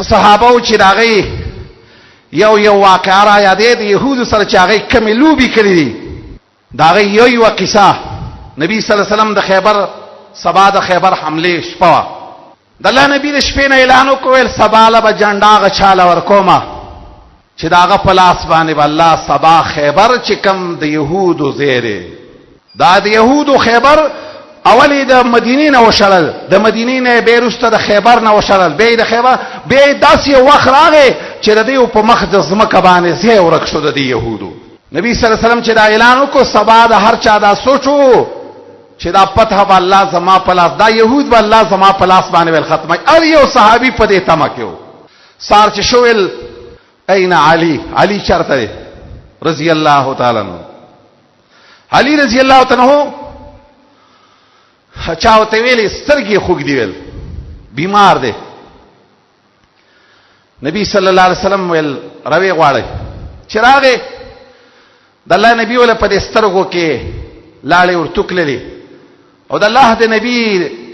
صحابه چې داغي یو واقعه را یادې د يهودو سره چې هغه کمی لوبي کړې دي داغي یو قصه نبی صلی الله علیه وسلم د خیبر سبا د خیبر حمله شپه د الله نبی د شپې نه اعلان وکړ سبا له بجنډا غچاله ورکوما چې داغه پلاس باندې الله سبا خیبر چې کم د يهودو زیره دا د يهودو خیبر اولی د مدینې نه وشړل د مدینې نه بیرسته د خیبر نه وشړل به د خیبر به داسې وخت راغی چې د دې په مخ د زمکه باندې زه ورک شو د يهودو نبی صلی الله علیه وسلم چې دا اعلان وکړ سبا د هر چا دا سوچو چې دا فتح به الله زما پلاس دا يهود به الله زما پلاس باندې ول ختمه ار یو صحابي په دې تمه کېو سار چې شوول اين علي چرته رضی الله تعالی عنہ علي رضی الله تعالی عنہ چاوته ویلې سترګې خوګ دی ویل بیمار دی نبی صلی الله علیه وسلم ویل روي غواړي چراغه د الله نبی ول په دې سترګو کې لاړې ورتکللې او د الله د نبی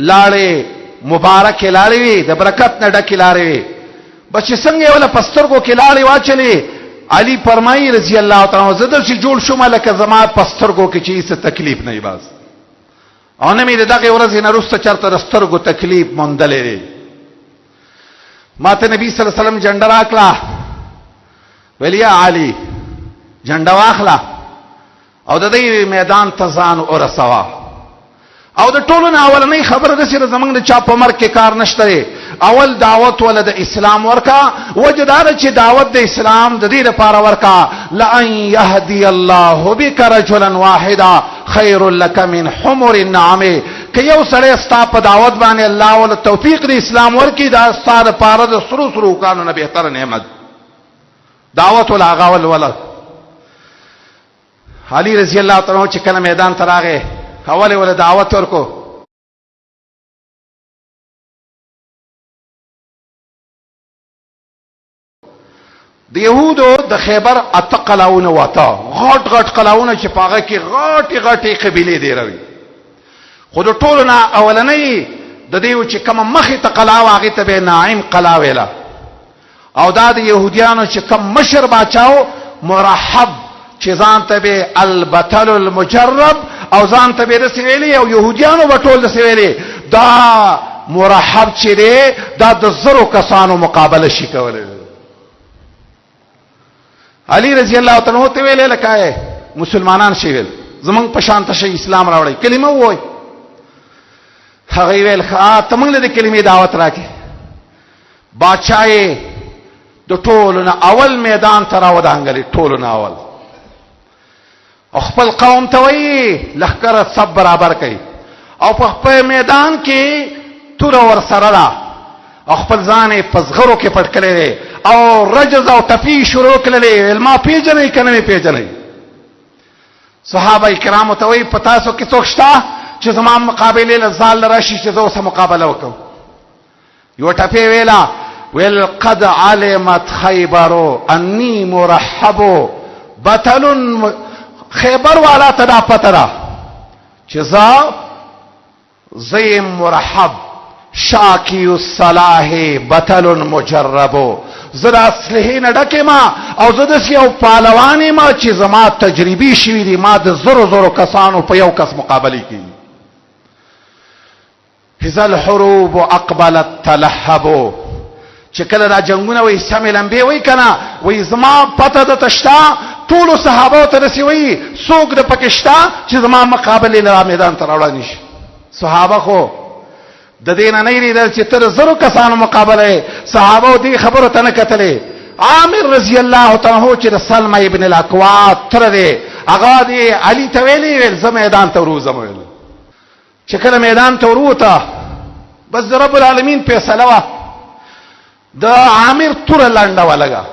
لاړې مبارک لاړې وي د برکت نه ډکې لاړې وي بچ څنګه ول په سترګو کې لاړې واچلې علي فرمایي رضی الله تعالی عنہ زدل چې جوړ شوم لکه زما په سترګو کې چې څه تکلیف نه باز او نه مې دغه ورځ نه رسته چرته رسترګو تکلیف مونډلې ماته نبی صلی الله علیه وسلم جنډه راکړه ولیا علي جنډه واخلا او د دې میدان ته ځان ورسوا او د ټولو نه اولنۍ خبره د سره زمنګ د چا په مر کې کار نشته اول دعوت ول د اسلام ورکا وجدار چې دعوت د اسلام د دې لپاره ورکا لئن يهدي الله بك رجلا واحدا خير لك من حمر النعم که یو سړی ستا په دعوت باندې الله ول توفیق د اسلام ورکی دا ستاره پاره د سرو کانو نه بهتر نعمت دعوت ول اغاول ول علي رضی الله تعالی عنہ چې کله میدان تراغه اول ول دعوت ورکو د يهودو د خیبر اتقلاونه وتا غټ قلاونه چې پاغه کې غټي قبيله دی روي خو د ټولو نه اولنۍ د دیو چې کوم مخې ته قلاوه هغه ته به ناعم قلا ویلا او دا د يهوديانو چې کوم مشر باچاو مرحب چې ځان ته به البتل المجرب او ځان ته به رسېلې او يهوديانو بټول رسېلې دا مرحب چې دی دا د زرو کسانو مقابله شي کولای علي رضی الله تعالی عنہ ته ویل لکه مسلمانان شي ویل زمونږ په شان ته شي اسلام راوړی کلمه وای هغه ویل ښا تمنګ له کلمې دعوت راکې بادشاہ د ټولو نه اول میدان ته راودانګلې ټولو نه اول خپل قوم ته وی لخر سب برابر کوي او په خپل میدان کې تور ور سره را خپل ځان په زغرو کې پټ کړي او رجز او تفی شروع کړي ما پیژنې کنه پیژنې صحابه کرام ته وی پتا سو کې څوک شتا چې زمام مقابله لزال راشي چې زو سره مقابله وکم یو ټپی ویلا ویل قد علمت خیبر انی مرحب بطل خیبر والا تدا پترا چې زیم مرحب شاکی الصلاح بطل مجرب زدا اصلحین ډکه ما او زدا سیو پالوانی ما چې زما تجربی شوی دی ما د زرو کسانو په یو کس مقابله کی اذا الحروب اقبلت تلهب چې کله دا جنگونه وې سملم به وې کنا وې زما پته د تشتا ټول صحابه ته رسوي څوک د پاکستان چې زما مقابله له میدان ته راوړل شي صحابه خو د دین نه لري چې تر زرو کسانو مقابله صحابه دې خبره ته نه کتلې عامر رضی الله تعالی چې سلمہ ابن الاکوا تر دې هغه دې علي ته ویل زم میدان ته ورو ویل چې کله میدان ته وروته بس رب العالمین فیصله وا د عامر تور لانډه ولګا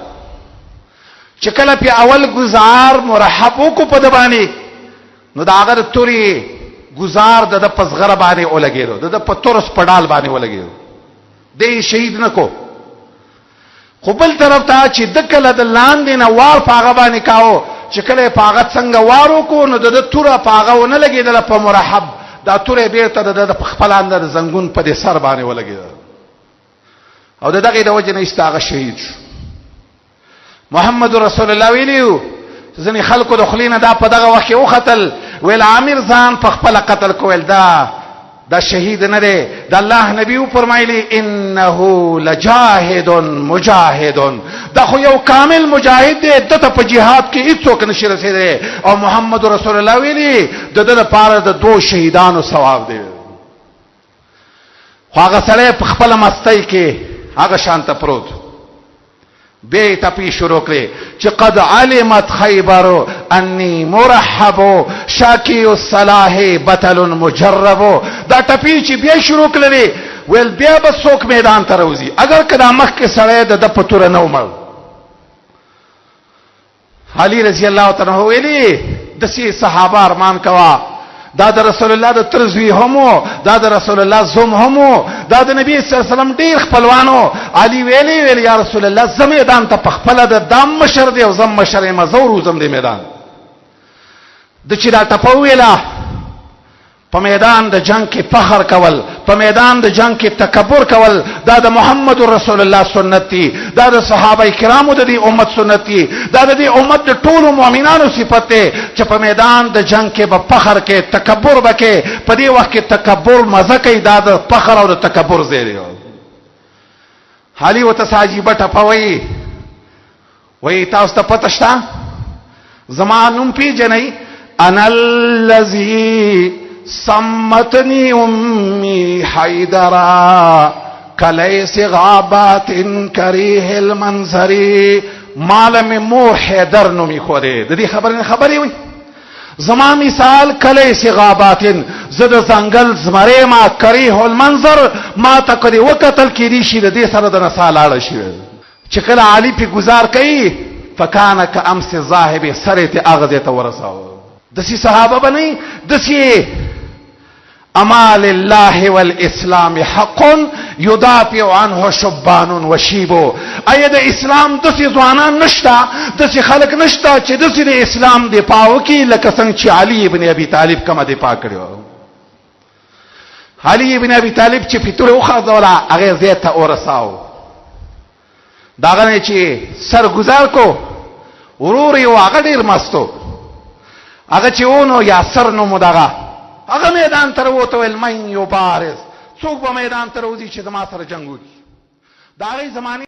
چې کله په اول گزار مرحب کو په دبانی نو دا هغه توري گزار د پسغره باندې ولګیرو د پتورس پډال باندې ولګیرو دې شهید نکو خو بل طرف ته چې د کله د لاندې نه وار پاغه باندې کاو چې کله پاغه څنګه وارو کو نو د توره پاغه ونه لګیدل په مرحب دا توره بیرته د خپل اندر زنګون په دې سر باندې ولګیدل او دغه د وجه نه استاغه شهید شو. محمد رسول الله ویلیو ځنې خلکو د خلینه دا په دغه وخت کې وختل ویل عامر ځان په خپل قتل کول دا شهید نه دی. د الله نبی و فرمایلی انه لجاهد مجاهد، دا خو یو کامل مجاهد دی، دته په جهاد کې هیڅوک نشي رسیدلی. او محمد رسول الله ویلی د دې لپاره د 2 شهیدانو ثواب دی. خو هغه سړی په خپل مستی کې هغه شانته پروت به تپی شروع کړي چې قد علمت خیبر انی مرحب شاکی الصلاح بطل مجرب. دا ټپی چې بیا شروع کړي ویل بیا به څوک میدان ته راوځي اگر کدا مخ کې سړی د پتور نه ومړ. علی رضی الله تعالی عنہ ویلي د سي صحابه ارمان کوا دا د رسول الله د ترزوی همو، دا د رسول الله زوم همو، دا د نبی صلی الله علیه وسلم ډیر خپلوانو. علی ویلی یا رسول الله زم میدان ته پخپل د دام مشر دی او زم مشر مزور زم دی میدان. د چې دا ټپو ویلا په میدان د جنگ کې فخر کول، په میدان د جنگ کې تکبر کول، دا د محمد رسول الله سنت دی، دا د صحابه کرامو د دې امت سنت دی، دا د دې امت د ټولو مؤمنانو صفت دی چې په میدان د جنگ کې به فخر کې تکبر وکړي. په دې وخت کې تکبر مزه کوي، دا د فخر او د تکبر ځای دی. حالي وتساجيبه ټپوي وای تاسو ته پته شته زمانوم پیجنې انا الذي سمتني امي حيدرا كليس غابات كريه المنظر. مال مور حیدر نومي خوده د دې خبرې وي. زما مثال کلیس غابات زد زنګل زمره ما کریه المنظر ما تکدي وکتل کې دي شي د دې سره د نسال اړه شي چې کله علی په گزار کوي فکان کامس الذاهب سرت اغذ ته ورساو. دسی صحابه بنئ دسی امال الله والاسلام حق يدافع عنه شبان وشيب. اي د اسلام دسی ځوانان نشتا، دسی خلق نشتا چې دسی د اسلام دفاع وکي لکه څنګه چې علي ابن ابي طالب کومه دفاع کړو. علي ابن ابي طالب چې فتوره وخذولا هغه زیته ورساو، داغه نه چې سر گزار کو ورور یو هغه ډیر مستو هغه چې ونو یا سر نو مدغه هغه میدان تر وته ول مې یو بارز څوک په میدان تر وځي چې د ما سره جنگ وکړي. دا غي زمانه